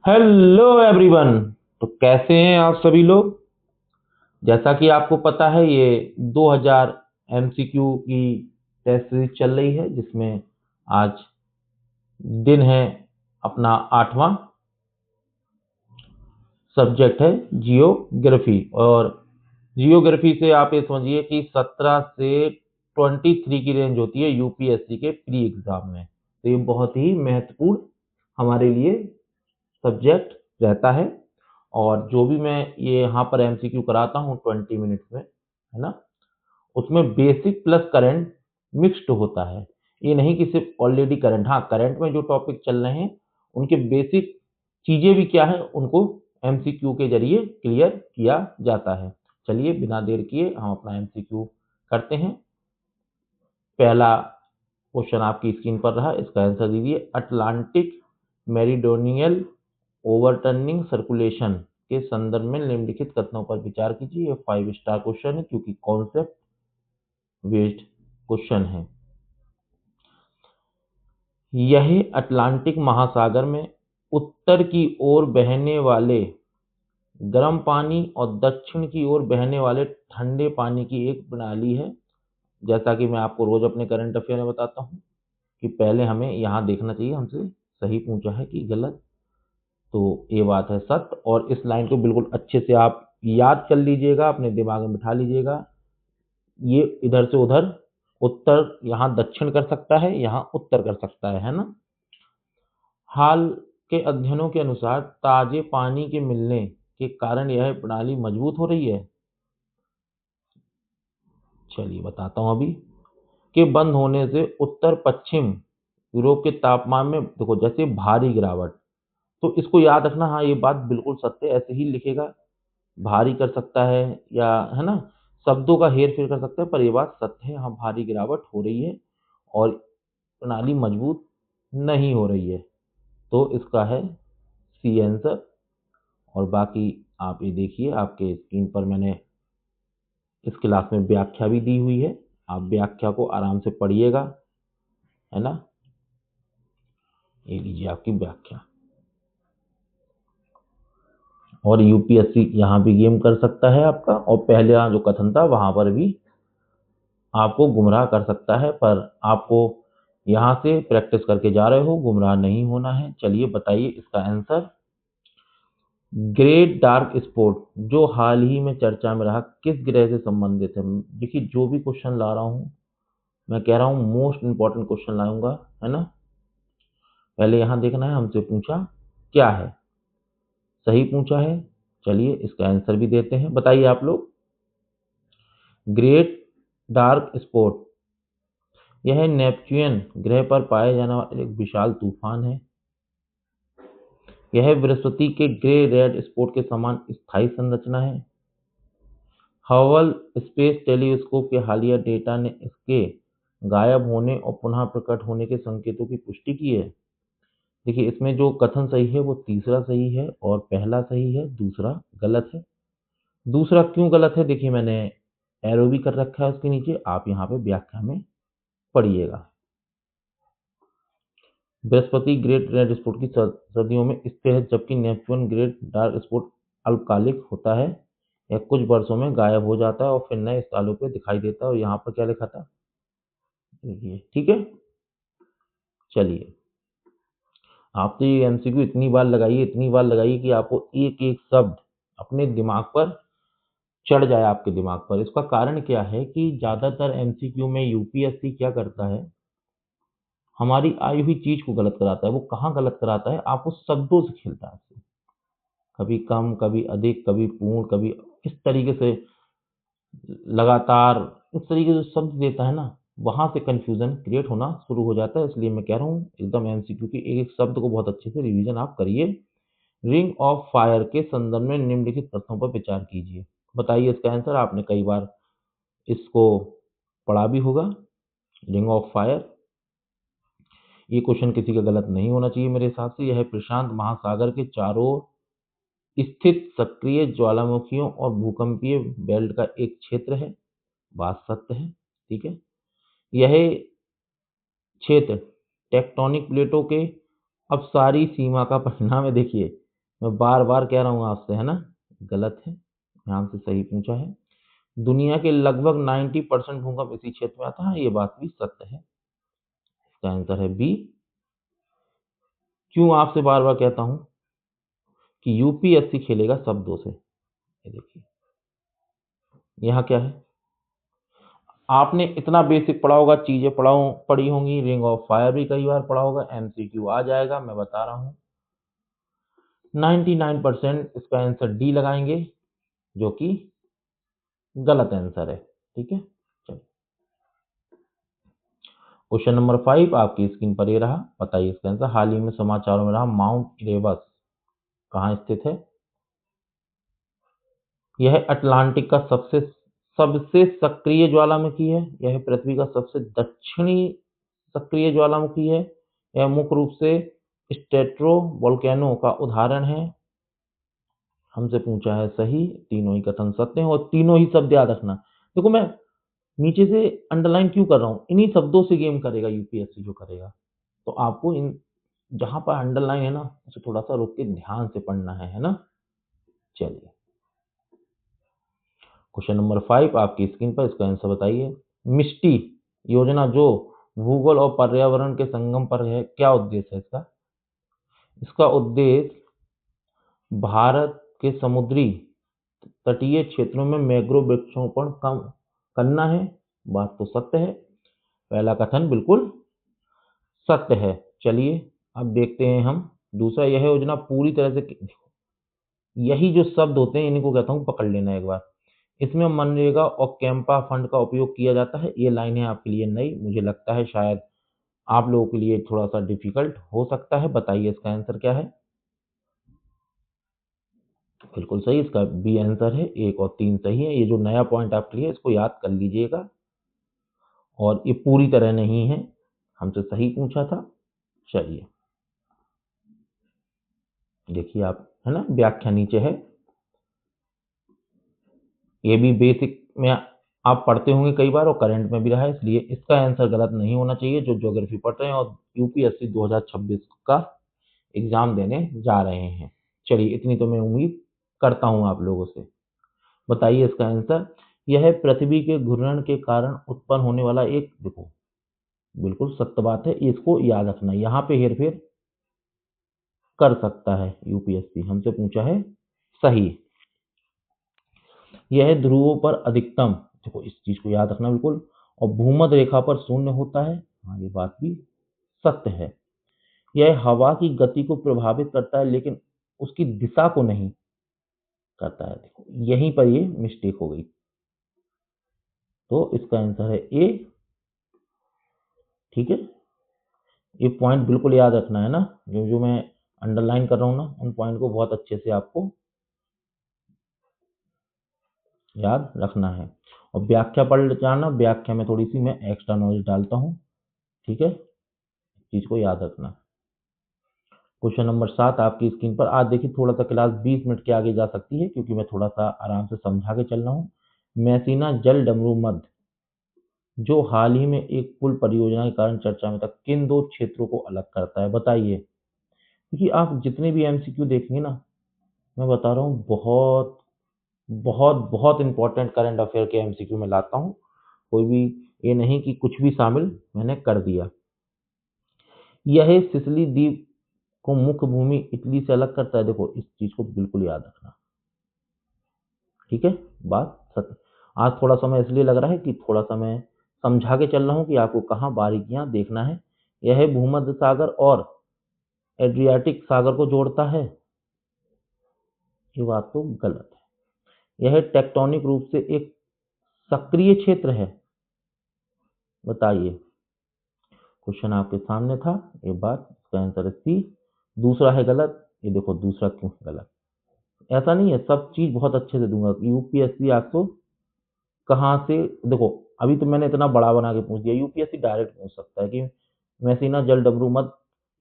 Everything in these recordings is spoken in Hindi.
Hello everyone. तो कैसे हैं आप सभी लोग। जैसा कि आपको पता है ये 2000 एमसीक्यू की टेस्ट सीरीज चल रही है जिसमें आज दिन है अपना 8वां सब्जेक्ट है जियोग्राफी। और जियोग्राफी से आप ये समझिए कि 17 से 23 की रेंज होती है यूपीएससी के प्री एग्जाम में। तो ये बहुत ही महत्वपूर्ण हमारे लिए सब्जेक्ट रहता है। और जो भी मैं ये यहाँ पर एमसीक्यू कराता हूँ 20 मिनट्स में, है ना, उसमें बेसिक प्लस करंट मिक्स्ड होता है। ये नहीं कि सिर्फ ऑलरेडी करंट, हाँ करंट में जो टॉपिक चल रहे हैं उनके बेसिक चीजें भी क्या है उनको एमसीक्यू के जरिए क्लियर किया जाता है। चलिए बिना देर किए हम अपना एमसीक्यू करते हैं। पहला क्वेश्चन आपकी स्क्रीन पर रहा, इसका आंसर दीजिए। अटलांटिक मेरीडोनियल ओवरटर्निंग सर्कुलेशन के संदर्भ में निम्नलिखित कथनों पर विचार कीजिए। ये 5 स्टार क्वेश्चन है क्योंकि कॉन्सेप्ट बेस्ड क्वेश्चन है। यह अटलांटिक महासागर में उत्तर की ओर बहने वाले गर्म पानी और दक्षिण की ओर बहने वाले ठंडे पानी की एक प्रणाली है। जैसा कि मैं आपको रोज अपने करंट अफेयर में बताता हूँ कि पहले हमें यहाँ देखना चाहिए हमसे सही पूछा है कि गलत। तो ये बात है सत्य, और इस लाइन को बिल्कुल अच्छे से आप याद कर लीजिएगा, अपने दिमाग में बिठा लीजिएगा। ये इधर से उधर उत्तर यहाँ दक्षिण कर सकता है, यहाँ उत्तर कर सकता है ना। हाल के अध्ययनों के अनुसार ताजे पानी के मिलने के कारण यह प्रणाली मजबूत हो रही है। चलिए बताता हूँ अभी। के बंद होने से उत्तर पश्चिम यूरोप के तापमान में देखो जैसे भारी गिरावट, तो इसको याद रखना। हाँ ये बात बिल्कुल सत्य है, ऐसे ही लिखेगा। भारी कर सकता है या, है ना, शब्दों का हेर फेर कर सकता है, पर यह बात सत्य है, हाँ भारी गिरावट हो रही है और प्रणाली मजबूत नहीं हो रही है। तो इसका है सी आंसर। और बाकी आप ये देखिए, आपके स्क्रीन पर मैंने इस क्लास में व्याख्या भी दी हुई है, आप व्याख्या को आराम से पढ़िएगा, है ना। ये लीजिए आपकी व्याख्या। और यूपीएससी यहाँ भी गेम कर सकता है आपका, और पहले जो कथन था वहां पर भी आपको गुमराह कर सकता है, पर आपको यहाँ से प्रैक्टिस करके जा रहे हो, गुमराह नहीं होना है। चलिए बताइए इसका आंसर। ग्रेट डार्क स्पॉट जो हाल ही में चर्चा में रहा किस ग्रह से संबंधित है। देखिए जो भी क्वेश्चन ला रहा हूँ मैं कह रहा हूँ मोस्ट इंपॉर्टेंट क्वेश्चन लाऊंगा, है ना। पहले यहाँ देखना है हमसे पूछा क्या है, सही पूछा है। चलिए इसका आंसर भी देते हैं, बताइए आप लोग। ग्रेट डार्क स्पॉट यह नेपच्यून ग्रह पर पाया जाने वाला एक विशाल तूफान है। यह बृहस्पति के ग्रे रेड स्पॉट के समान स्थायी संरचना है। हबल स्पेस टेलीस्कोप के हालिया डेटा ने इसके गायब होने और पुनः प्रकट होने के संकेतों की पुष्टि की है। देखिए इसमें जो कथन सही है वो तीसरा सही है और पहला सही है, दूसरा गलत है। दूसरा क्यों गलत है, देखिए मैंने एरो भी कर रखा है उसके नीचे, आप यहाँ पे व्याख्या में पढ़िएगा। बृहस्पति ग्रेट रेड स्पॉट की सर्दियों में स्थिर है, जबकि नेपच्यून ग्रेट डार्क स्पॉट अल्पकालिक होता है। यह कुछ वर्षों में गायब हो जाता है और फिर नए स्थानों पे दिखाई देता है। और यहाँ पर क्या लिखा था, देखिए ठीक है। चलिए आप तो ये एमसीक्यू इतनी बार लगाइए, इतनी बार लगाइए कि आपको एक एक शब्द अपने दिमाग पर चढ़ जाए, आपके दिमाग पर। इसका कारण क्या है कि ज्यादातर एमसीक्यू में यूपीएससी क्या करता है, हमारी आई हुई चीज को गलत कराता है। वो कहाँ गलत कराता है, आपको शब्दों से खेलता है। कभी कम, कभी अधिक, कभी पूर्ण, कभी इस तरीके से लगातार, इस तरीके से शब्द देता है ना, वहां से कंफ्यूजन क्रिएट होना शुरू हो जाता है। इसलिए मैं कह रहा हूँ एकदम एमसीक्यू के एक एक शब्द को बहुत अच्छे से रिवीजन आप करिए। रिंग ऑफ फायर के संदर्भ में निम्नलिखित प्रश्नों पर विचार कीजिए। बताइए इसका आंसर, आपने कई बार इसको पढ़ा भी होगा। रिंग ऑफ फायर, ये क्वेश्चन किसी का गलत नहीं होना चाहिए मेरे हिसाब से। यह प्रशांत महासागर के चारों ओर स्थित सक्रिय ज्वालामुखियों और भूकंपीय बेल्ट का एक क्षेत्र है। बात सत्य है, ठीक है। यह क्षेत्र टेक्टोनिक प्लेटों के अपसारी सीमा का परिणाम है। देखिए मैं बार बार कह रहा हूँ आपसे, है ना, गलत है, यहाँ से सही पूछा है। दुनिया के लगभग 90% भूकंप इसी क्षेत्र में आता है, ये बात भी सत्य है। इसका आंसर है बी। क्यों आपसे बार बार कहता हूँ कि यूपीएससी खेलेगा शब्दों से। ये देखिए यहाँ क्या है, आपने इतना बेसिक पढ़ा होगा, चीजें पढ़ी होंगी, रिंग ऑफ फायर भी कई बार पढ़ा होगा, एमसीक्यू आ जाएगा, मैं बता रहा हूँ। 99% इसका आंसर डी लगाएंगे, जो कि गलत आंसर है। ठीक है, चलिए क्वेश्चन नंबर 5 आपकी स्क्रीन पर ये रहा, बताइए इसका आंसर। हाल ही में समाचारों में रहा माउंट इरेबस कहाँ स्थित है? यह अटलांटिक का सबसे सबसे सक्रिय ज्वालामुखी है। यह पृथ्वी का सबसे दक्षिणी सक्रिय ज्वालामुखी है। यह मुख्य रूप से स्ट्रेटो वोल्केनो का उदाहरण है। हमसे पूछा है सही, तीनों ही कथन सत्य हैं और तीनों ही शब्द याद रखना। देखो मैं नीचे से अंडरलाइन क्यों कर रहा हूँ, इन्हीं शब्दों से गेम करेगा यूपीएससी जो करेगा, तो आपको इन जहां पर अंडरलाइन है ना, उसे थोड़ा सा रोक के ध्यान से पढ़ना है ना। चलिए क्वेश्चन नंबर 5 आपकी स्क्रीन पर, इसका आंसर बताइए। मिष्टी योजना जो भूगोल और पर्यावरण के संगम पर है, क्या उद्देश्य है इसका? इसका उद्देश्य भारत के समुद्री तटीय क्षेत्रों में मैंग्रोव वृक्षारोपण कम करना है। बात तो सत्य है, पहला कथन बिल्कुल सत्य है। चलिए अब देखते हैं हम दूसरा। यह योजना पूरी तरह से, यही जो शब्द होते हैं इन्हीं को कहता हूँ पकड़ लेना एक बार। इसमें मनरेगा और कैंपा फंड का उपयोग किया जाता है। ये लाइनें आपके लिए नई, मुझे लगता है शायद आप लोगों के लिए थोड़ा सा डिफिकल्ट हो सकता है। बताइए इसका आंसर क्या है? बिल्कुल सही, इसका बी आंसर है। 1 और 3 सही है। ये जो नया पॉइंट आपके लिए, इसको याद कर लीजिएगा, और ये पूरी तरह नहीं है, हमसे सही पूछा था। चलिए देखिए आप, है ना, व्याख्या नीचे है। ये भी बेसिक में आप पढ़ते होंगे कई बार और करंट में भी रहा है, इसलिए इसका आंसर गलत नहीं होना चाहिए जो ज्योग्राफी पढ़ रहे हैं और यूपीएससी 2026 का एग्जाम देने जा रहे हैं। चलिए इतनी तो मैं उम्मीद करता हूं आप लोगों से। बताइए इसका आंसर। यह पृथ्वी के घूर्णन के कारण उत्पन्न होने वाला एक, देखो बिल्कुल सत्य बात है, इसको याद रखना, यहाँ पे हेरफेर कर सकता है यूपीएससी, हमसे पूछा है सही। यह ध्रुवों पर अधिकतम, देखो इस चीज को याद रखना बिल्कुल, और भूमध्य रेखा पर शून्य होता है। हाँ ये बात भी सत्य है। यह हवा की गति को प्रभावित करता है लेकिन उसकी दिशा को नहीं करता है। देखो यहीं पर ये मिस्टेक हो गई, तो इसका आंसर है ए। ठीक है, ये पॉइंट बिल्कुल याद रखना है ना, जो जो मैं अंडरलाइन कर रहा हूँ ना, उन पॉइंट को बहुत अच्छे से आपको याद रखना है। और व्याख्या पढ़ जाना, व्याख्या में थोड़ी सी मैं एक्स्ट्रा नॉलेज डालता हूँ। ठीक है, चीज को याद रखना। क्वेश्चन नंबर 7 आपकी स्क्रीन पर। आज देखिए थोड़ा सा क्लास 20 मिनट के आगे जा सकती है क्योंकि मैं थोड़ा सा आराम से समझा के चल रहा हूँ। मैसीना जल डमरू मध्य जो हाल ही में एक पुल परियोजना के कारण चर्चा में था, किन दो क्षेत्रों को अलग करता है? बताइए। क्योंकि आप जितने भी एमसीक्यू देखेंगे ना, मैं बता रहा हूँ बहुत बहुत बहुत इंपॉर्टेंट करंट अफेयर के एमसीक्यू में लाता हूँ। कोई भी ये नहीं कि कुछ भी शामिल मैंने कर दिया। यह सिसिली द्वीप को मुख्य भूमि इटली से अलग करता है। देखो इस चीज को बिल्कुल याद रखना। ठीक है, बात सत्य। आज थोड़ा समय इसलिए लग रहा है कि थोड़ा सा मैं समझा के चल रहा हूँ कि आपको कहाँ बारीकियां देखना है। यह भूमध्य सागर और एड्रियाटिक सागर को जोड़ता है। ये बात तो गलत है। यह टेक्टोनिक रूप से एक सक्रिय क्षेत्र है। बताइए, क्वेश्चन आपके सामने था, ये बात, इसका आंसर है सी। दूसरा है गलत। ये देखो दूसरा क्यों गलत, ऐसा नहीं है, सब चीज बहुत अच्छे से दूंगा। यूपीएससी आपको कहाँ से, देखो अभी तो मैंने इतना बड़ा बना के पूछ दिया, यूपीएससी डायरेक्ट पूछ सकता है कि मैसीना जल डमरू मध्य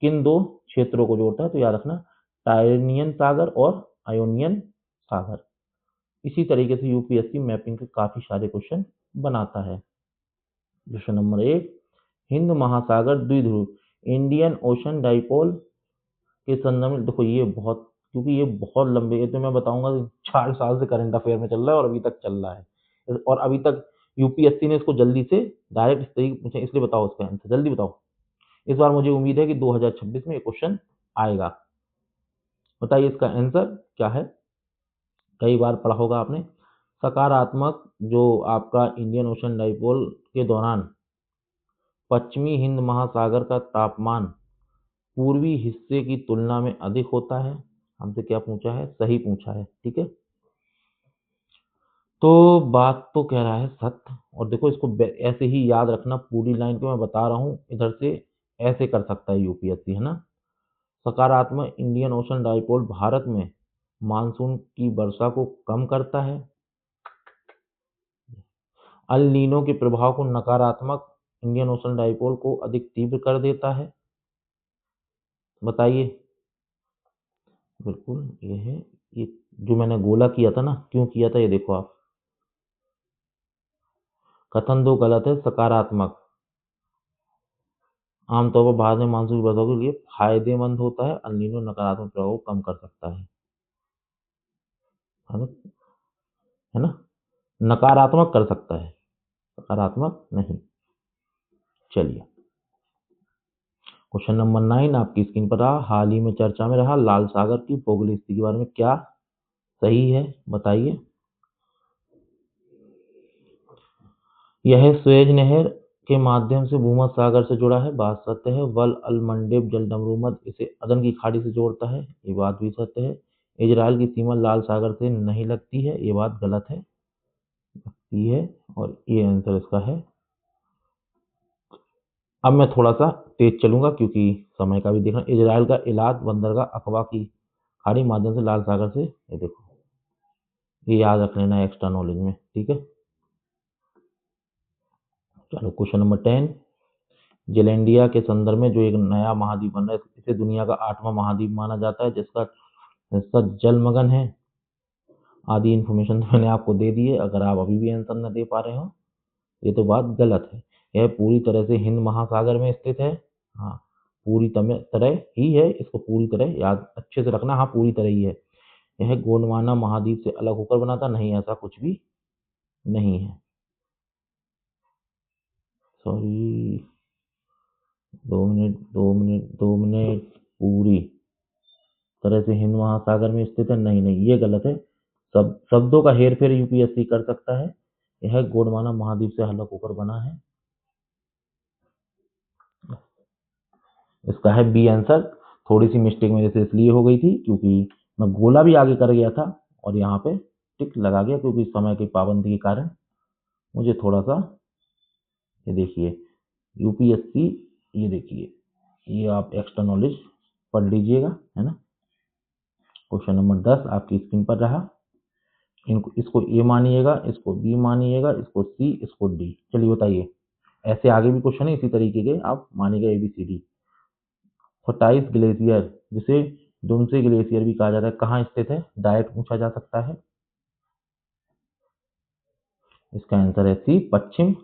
किन दो क्षेत्रों को जोड़ता है, तो याद रखना टायरेनियन सागर और आयोनियन सागर। इसी तरीके से यूपीएससी मैपिंग के काफी सारे क्वेश्चन बनाता है। क्वेश्चन नंबर 1, हिंद महासागर द्विध्रुव इंडियन ओशन डाइपोल के संदर्भ में, देखो ये बहुत क्योंकि ये बहुत लंबे, ये तो मैं बताऊंगा 4 साल से करंट अफेयर में चल रहा है और अभी तक चल रहा है, और अभी तक यूपीएससी ने इसको जल्दी से डायरेक्ट इस तरीके मुझे, इसलिए बताओ इसका आंसर, जल्दी बताओ। इस बार मुझे उम्मीद है कि 2026 में ये क्वेश्चन आएगा। बताइए इसका आंसर क्या है। कई बार पढ़ा होगा आपने। सकारात्मक, जो आपका इंडियन ओशन डाइपोल के दौरान पश्चिमी हिंद महासागर का तापमान पूर्वी हिस्से की तुलना में अधिक होता है। हमसे क्या पूछा है, सही पूछा है, ठीक है। तो बात तो कह रहा है सत्य, और देखो इसको ऐसे ही याद रखना, पूरी लाइन को मैं बता रहा हूँ इधर से, ऐसे कर सकता है यूपीएससी, है ना। सकारात्मक इंडियन ओशन डाइपोल भारत में मानसून की वर्षा को कम करता है। अल नीनो के प्रभाव को नकारात्मक इंडियन ओशन डाइपोल को अधिक तीव्र कर देता है। बताइए। बिल्कुल ये है, ये जो मैंने गोला किया था ना, क्यों किया था ये देखो आप। कथन दो गलत है। सकारात्मक आमतौर पर भारत में मानसून की वर्षा के लिए फायदेमंद होता है, अल नीनो नकारात्मक प्रभाव को कम कर सकता है ना, है ना। नकारात्मक कर सकता है, सकारात्मक नहीं। चलिए क्वेश्चन नंबर 9 आपकी स्क्रीन पर रहा। हाल ही में चर्चा में रहा लाल सागर की भौगोलिक स्थिति के बारे में क्या सही है, बताइए। यह स्वेज नहर के माध्यम से भूमध्य सागर से जुड़ा है, बात सत्य है। वल अल मंडेब जलडमरूमद इसे अदन की खाड़ी से जोड़ता है, ये बात भी सत्य है। इजराइल की सीमा लाल सागर से नहीं लगती है, ये बात गलत है, लगती है, और ये आंसर इसका है। अब मैं थोड़ा सा तेज चलूंगा क्योंकि समय का भी देखना। इजराइल का इलाद बंदरगाह अकबा की खाड़ी माध्यम से लाल सागर से, ये देखो, ये याद रख लेना एक्स्ट्रा नॉलेज में, ठीक है। चलो क्वेश्चन नंबर 10। जेलैंडिया के संदर्भ में जो एक नया महाद्वीप बन रहा है, इसे दुनिया का 8वां महाद्वीप माना जाता है, जिसका हिस्सा जलमग्न है। आदि इन्फॉर्मेशन तो मैंने आपको दे दी है, अगर आप अभी भी आंसर न दे पा रहे हो ये तो बात गलत है। यह पूरी तरह से हिंद महासागर में स्थित है। हाँ, पूरी तरह ही है, इसको पूरी तरह याद अच्छे से रखना। हाँ, पूरी तरह ही है। यह गोंडवाना महाद्वीप से अलग होकर बना था, नहीं ऐसा कुछ भी नहीं है। सॉरी, 2 मिनट 2 मिनट 2 मिनट, पूरी तरह से हिंद महासागर में स्थित है, नहीं नहीं ये गलत है। सब शब्दों का हेर फेर यूपीएससी कर सकता है। यह गोंडवाना महाद्वीप से अलग होकर बना है, इसका है बी आंसर। थोड़ी सी मिस्टेक मेरे से इसलिए हो गई थी क्योंकि मैं गोला भी आगे कर गया था और यहाँ पे टिक लगा गया, क्योंकि समय की पाबंदी के कारण मुझे थोड़ा सा, ये देखिए यूपीएससी, ये देखिए, ये आप एक्स्ट्रा नॉलेज पढ़ लीजिएगा, है ना। क्वेश्चन नंबर 10 आपकी स्क्रीन पर रहा। इनको, इसको ए मानिएगा, इसको बी मानिएगा, इसको सी, इसको डी। चलिए बताइए। ऐसे आगे भी क्वेश्चन है इसी तरीके के, आप मानिएगा ABCD। फोर्टाइस ग्लेशियर, जिसे डुमसे ग्लेशियर भी कहा जाता है, कहाँ स्थित है, डायरेक्ट पूछा जा सकता है। इसका आंसर है सी, पश्चिम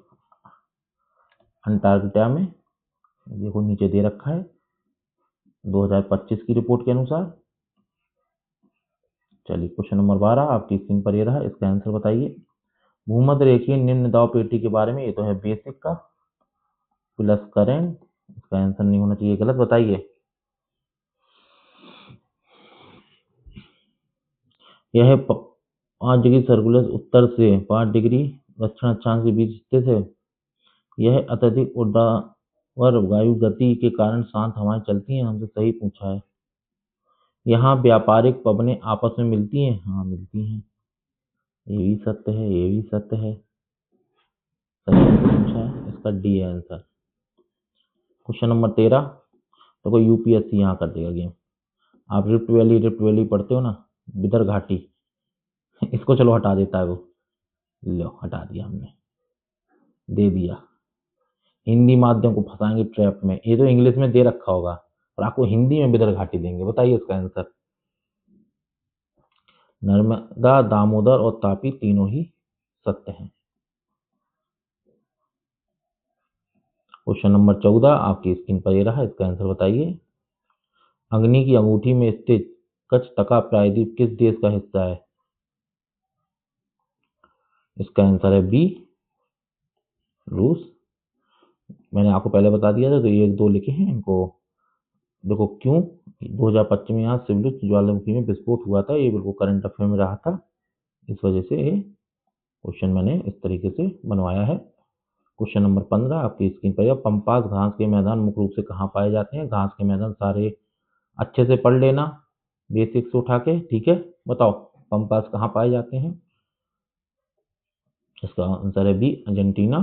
अंटार्कटिका में। देखो नीचे दे रखा है 2025 की रिपोर्ट के अनुसार। चलिए क्वेश्चन नंबर 12 आपकी स्क्रीन पर ये रहा, इसका आंसर बताइए। भूमध्य रेखीय निम्न दाब पेटी के बारे में, ये तो है बेसिक का। प्लस करंट, इसका आंसर नहीं होना चाहिए, गलत, बताइए। यह 5 डिग्री सर्कुलर उत्तर से 5 डिग्री दक्षिण अक्षांश के बीच स्थित है। यह अत्यधिक ऊर्ध्वाधर वायु गति के कारण शांत हवाएं चलती हैं, हमसे सही पूछा है। यहाँ व्यापारिक पवनें आपस में मिलती हैं, हाँ मिलती हैं, ये भी सत्य है, ये भी सत्य है, सही पूछा है, इसका डी है आंसर। क्वेश्चन नंबर 13, तो कोई यूपीएससी यहाँ कर देगा गेम। आप रिफ्ट वैली पढ़ते हो ना, बिदर घाटी, इसको चलो हटा देता है वो, लो हटा दिया हमने, दे दिया। हिंदी माध्यम को फंसाएंगे ट्रैप में, ये तो इंग्लिश में दे रखा होगा और आपको हिंदी में बिदर घाटी देंगे, बताइए इसका आंसर। नर्मदा, दामोदर और तापी तीनों ही सत्य हैं। क्वेश्चन नंबर 14 आपकी स्क्रीन पर ये रहा, इसका आंसर बताइए। अग्नि की अंगूठी में स्थित कचटका प्रायद्वीप किस देश का हिस्सा है? इसका आंसर है बी, रूस। मैंने आपको पहले बता दिया था, तो ये 1-2 लिखे हैं इनको। देखो क्यों, 2025 में यहाँ सिवलित ज्वालामुखी में विस्फोट हुआ था, ये बिल्कुल करंट अफेयर में रहा था, इस वजह से ये क्वेश्चन मैंने इस तरीके से बनवाया है। क्वेश्चन नंबर 15 आपकी स्क्रीन पर है। पंपास घास के मैदान मुख्य रूप से कहाँ पाए जाते हैं? घास के मैदान सारे अच्छे से पढ़ लेना, बेसिक से उठा के, ठीक है। बताओ पंपास कहाँ पाए जाते हैं? इसका आंसर है बी, अर्जेंटीना।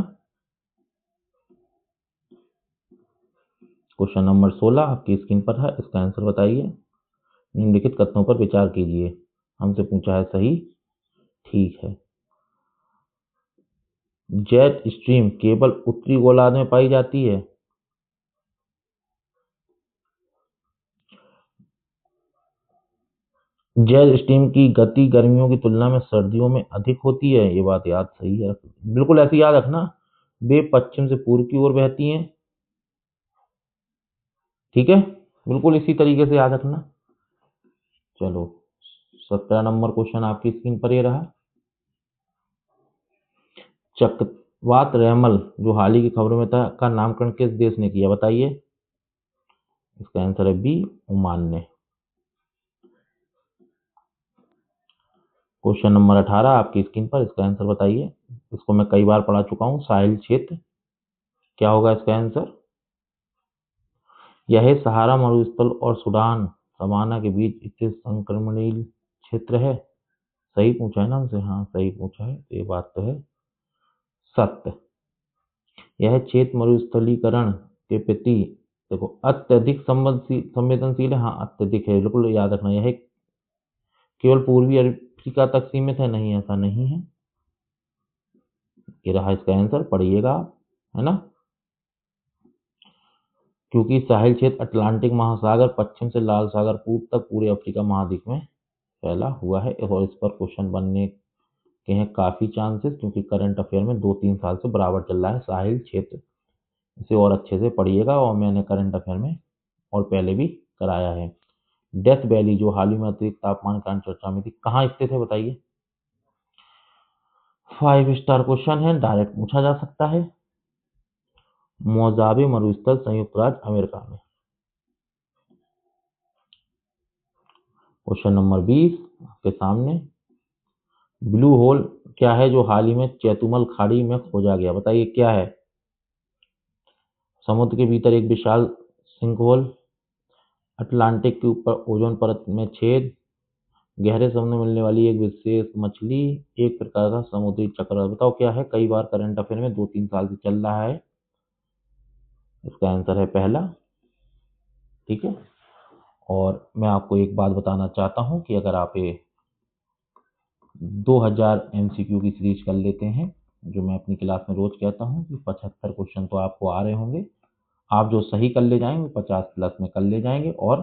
क्वेश्चन नंबर 16 आपकी स्क्रीन पर है, इसका आंसर बताइए। निम्नलिखित कथनों पर विचार कीजिए। हमसे पूछा है सही, ठीक है। जेट स्ट्रीम केवल उत्तरी गोलार्ध में पाई जाती है। जेट स्ट्रीम की गति गर्मियों की तुलना में सर्दियों में अधिक होती है, ये बात याद सही है, बिल्कुल ऐसे याद रखना। वे पश्चिम से पूर्व की ओर बहती हैं, ठीक है, बिल्कुल इसी तरीके से याद रखना। चलो 17 नंबर क्वेश्चन आपकी स्क्रीन पर ये रहा। चक्रवात रैमल जो हाल ही की खबरों में था, का नामकरण किस देश ने किया? बताइए। इसका आंसर है बी, ओमान ने। क्वेश्चन नंबर 18 आपकी स्क्रीन पर, इसका आंसर बताइए। इसको मैं कई बार पढ़ा चुका हूँ, साहिल क्षेत्र, क्या होगा इसका आंसर? यह सहारा मरुस्थल और सूडान समाना के बीच स्थित संक्रमणीय क्षेत्र है। सही पूछा है ना हमसे? हाँ सही पूछा है, ये बात तो है सत्य। यह क्षेत्र मरुस्थलीकरण के प्रति, देखो अत्यधिक संवेदनशील है, हाँ अत्यधिक है, बिल्कुल याद रखना। यह केवल पूर्वी अफ्रीका तक सीमित है, नहीं ऐसा नहीं है। ये रहा इसका आंसर, पढ़िएगा आप, है ना। क्योंकि साहिल क्षेत्र अटलांटिक महासागर पश्चिम से लाल सागर पूर्व तक पूरे अफ्रीका महाद्वीप में फैला हुआ है, और इस पर क्वेश्चन बनने के हैं काफी चांसेस, क्योंकि करंट अफेयर में 2-3 साल से बराबर चल रहा है साहिल क्षेत्र। इसे और अच्छे से पढ़िएगा, और मैंने करंट अफेयर में और पहले भी कराया है। डेथ वैली जो हाल ही में अतिरिक्त तापमान के कारण चर्चा में थी, कहाँ स्थित है बताइए? 5 स्टार क्वेश्चन है, डायरेक्ट पूछा जा सकता है। मोजाबे मरुस्थल संयुक्त राज्य अमेरिका में। क्वेश्चन नंबर 20 आपके सामने। ब्लू होल क्या है जो हाल ही में चैतुमल खाड़ी में खोजा गया? बताइए क्या है? समुद्र के भीतर एक विशाल सिंकहोल, अटलांटिक के ऊपर ओजोन परत में छेद, गहरे समुद्र में मिलने वाली एक विशेष मछली, एक प्रकार का समुद्री चक्र। बताओ क्या है? कई बार करंट अफेयर में 2-3 साल से चल रहा है। इसका आंसर है पहला, ठीक है। और मैं आपको एक बात बताना चाहता हूं कि अगर आप ये 2000 एमसीक्यू की सीरीज कर लेते हैं, जो मैं अपनी क्लास में रोज कहता हूं कि 75 क्वेश्चन तो आपको आ रहे होंगे, आप जो सही कर ले जाएंगे 50 प्लस में कर ले जाएंगे, और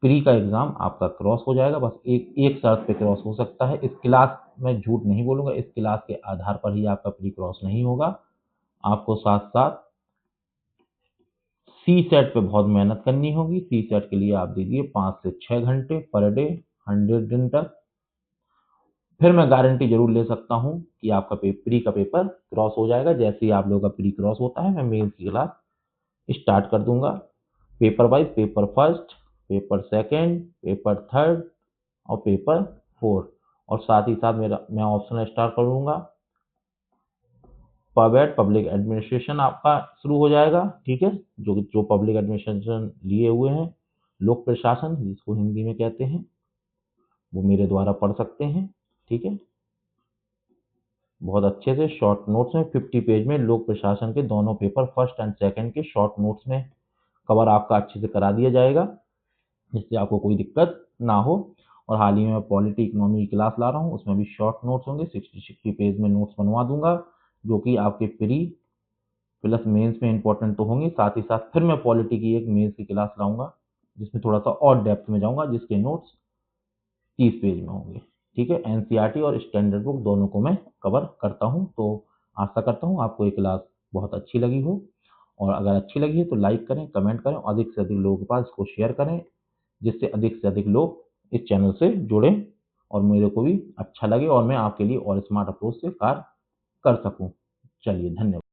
प्री का एग्जाम आपका क्रॉस हो जाएगा। बस एक एक शर्त पे क्रॉस हो सकता है, इस क्लास में झूठ नहीं बोलूंगा, इस क्लास के आधार पर ही आपका प्री क्रॉस नहीं होगा। आपको साथ साथ सी सेट पे बहुत मेहनत करनी होगी। सी सेट के लिए आप दीजिए 5 से 6 घंटे पर डे, 100 दिन तक। फिर मैं गारंटी जरूर ले सकता हूँ कि आपका प्री का पेपर क्रॉस हो जाएगा। जैसे ही आप लोगों का प्री क्रॉस होता है, मैं मेंस की क्लास स्टार्ट कर दूंगा, paper wise, paper first, paper second, paper third और पेपर फोर। और साथ ही साथ मैं ऑप्शनल स्टार्ट करूंगा। पबेट पब्लिक एडमिनिस्ट्रेशन आपका शुरू हो जाएगा, ठीक है। जो पब्लिक एडमिनिस्ट्रेशन लिए हुए हैं, लोक प्रशासन जिसको हिंदी में कहते हैं, वो मेरे द्वारा पढ़ सकते हैं, ठीक है। बहुत अच्छे से शॉर्ट नोट्स में 50 पेज में लोक प्रशासन के दोनों पेपर फर्स्ट एंड सेकंड के शॉर्ट नोट्स में कवर आपका अच्छे से करा दिया जाएगा, जिससे आपको कोई दिक्कत ना हो। और हाल ही में पॉलिटी इकोनॉमी की क्लास ला रहा हूँ, उसमें भी शॉर्ट नोट्स होंगे, 60 पेज में नोट्स बनवा दूंगा, जो कि आपके प्री प्लस मेंस में इंपॉर्टेंट तो होंगे। साथ ही साथ फिर मैं पॉलिटी की एक मेंस की क्लास लाऊंगा, जिसमें थोड़ा सा और डेप्थ में जाऊंगा, जिसके नोट्स 30 पेज में होंगे, ठीक है। एनसीईआरटी और स्टैंडर्ड बुक दोनों को मैं कवर करता हूँ। तो आशा करता हूँ आपको ये क्लास बहुत अच्छी लगी हो, और अगर अच्छी लगी है तो लाइक करें, कमेंट करें, अधिक से अधिक लोगों के पास इसको शेयर करें। जिससे अधिक से अधिक लोग इस चैनल से जुड़ें और मेरे को भी अच्छा लगे और मैं आपके लिए और स्मार्ट अप्रोच से कार्य कर सकूँ। चलिए धन्यवाद।